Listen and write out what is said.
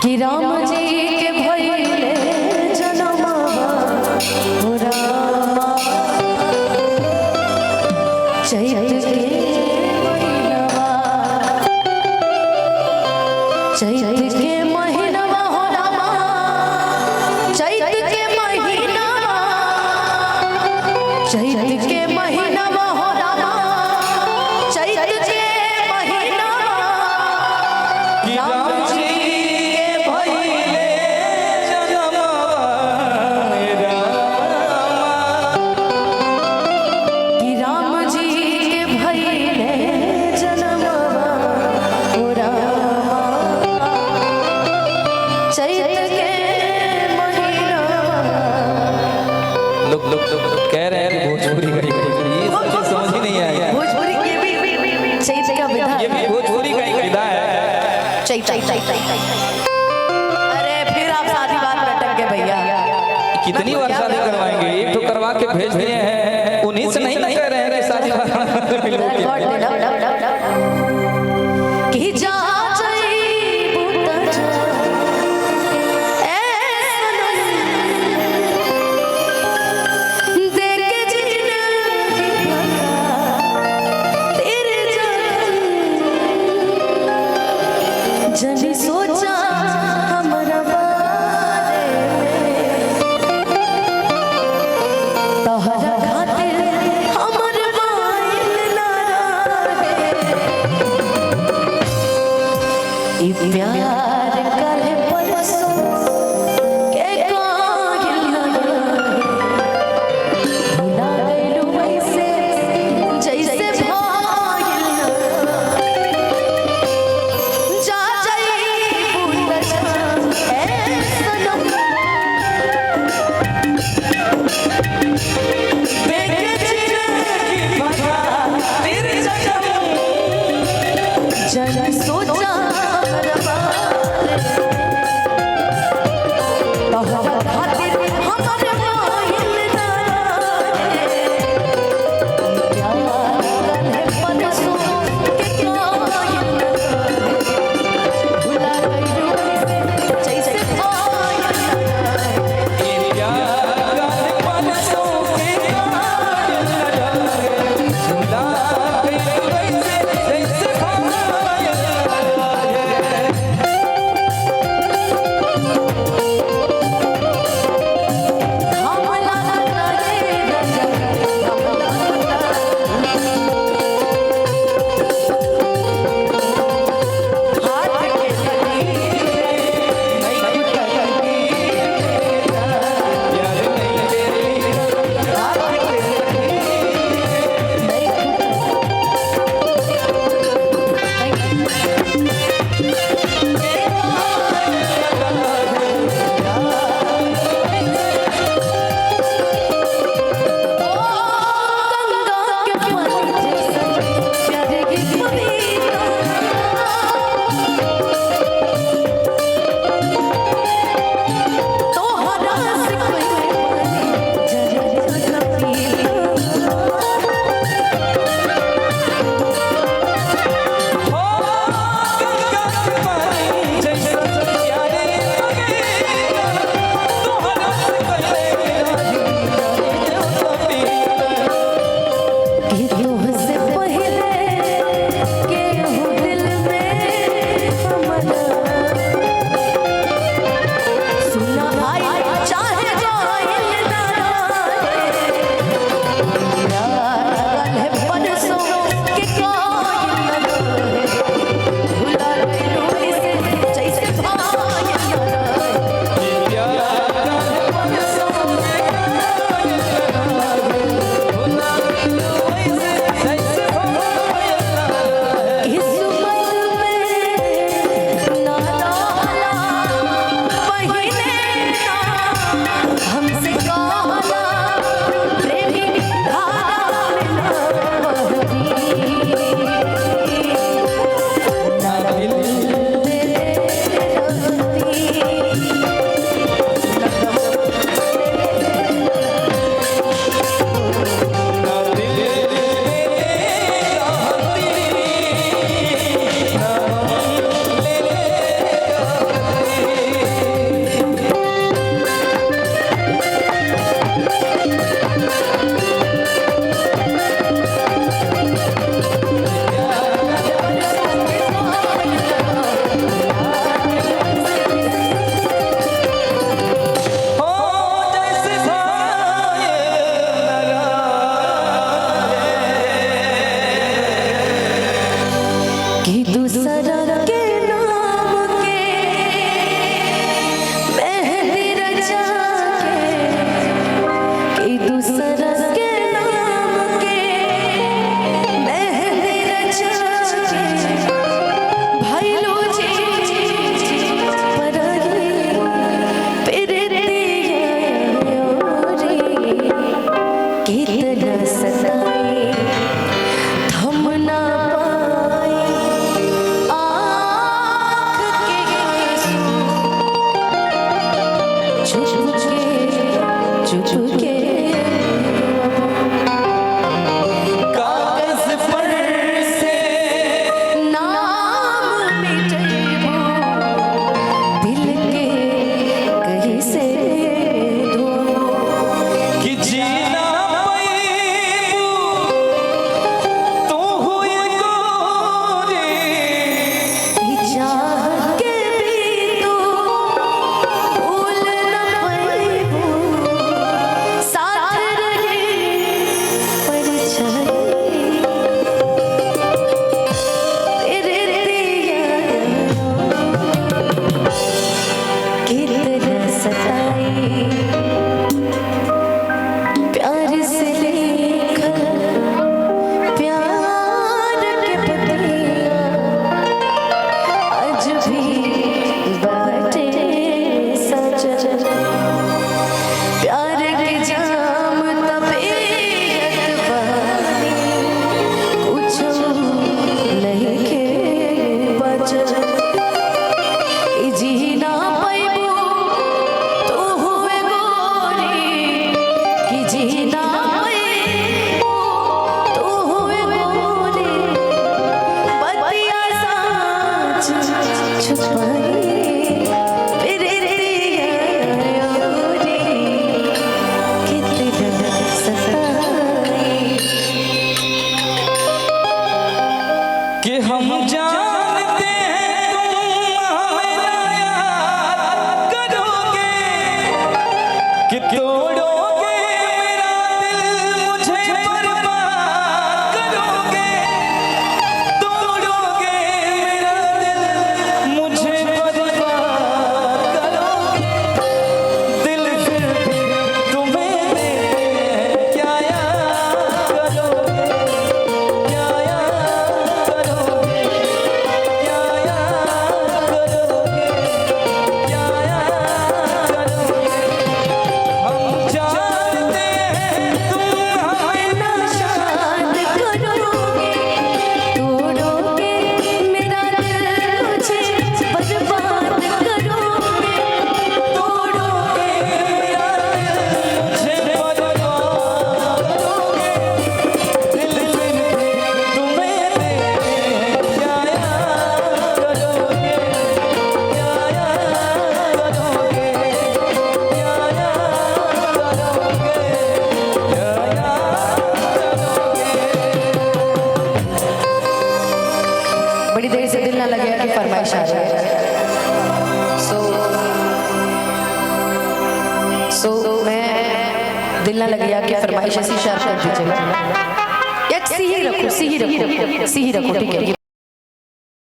कि राम जी के भइले जनमवा हो रामा चैत के महीनवा हो रामा चैत के महीनवा हो रामा चैत के कह रहे हैं कि भोजपुरी का ये समझ ही नहीं आया। भोजपुरी के भी चैत का विधा, ये भी भोजपुरी का एक विधा है। चैत। अरे फिर आप शादी बात में अटक गए भैया। कितनी बार शादी करवाएंगे? एक तो करवा के भेज दिए हैं, उन्हीं से नहीं कह रहे हैं कि शादी कि जा जनी सोचा हमरा बारे तोहरा खातिर हमर माइल ना तोड़ोगे मेरा दिल मुझे बर्बाद करोगे, तोड़ोगे मेरा दिल मुझे बर्बाद करोगे, दिल फिर भी तुम्हें दे क्या याद करोगे, क्या याद करोगे, क्या याद करोगे, क्या याद करोगे। हम जानते हैं तुम हमें नशा शाद करोगे, तोड़ोगे मेरा दिल मुझे बर्बाद करोगे, तोड़ोगे मेरा दिल मुझे बर्बाद करोगे, दिल फिर भी तुम्हें दे क्या याद करोगे, क्या याद करोगे, क्या याद करोगे, क्या याद करोगे। बड़ी देर से दिल ना लगे कि फरमाइश आ रही है। सो मैं दिल ना लगे कि फरमाइश ऐसी शार्प कर दीजिएगा, या सी ही रखो, सी ही रखो, सी ही रखो, ठीक है।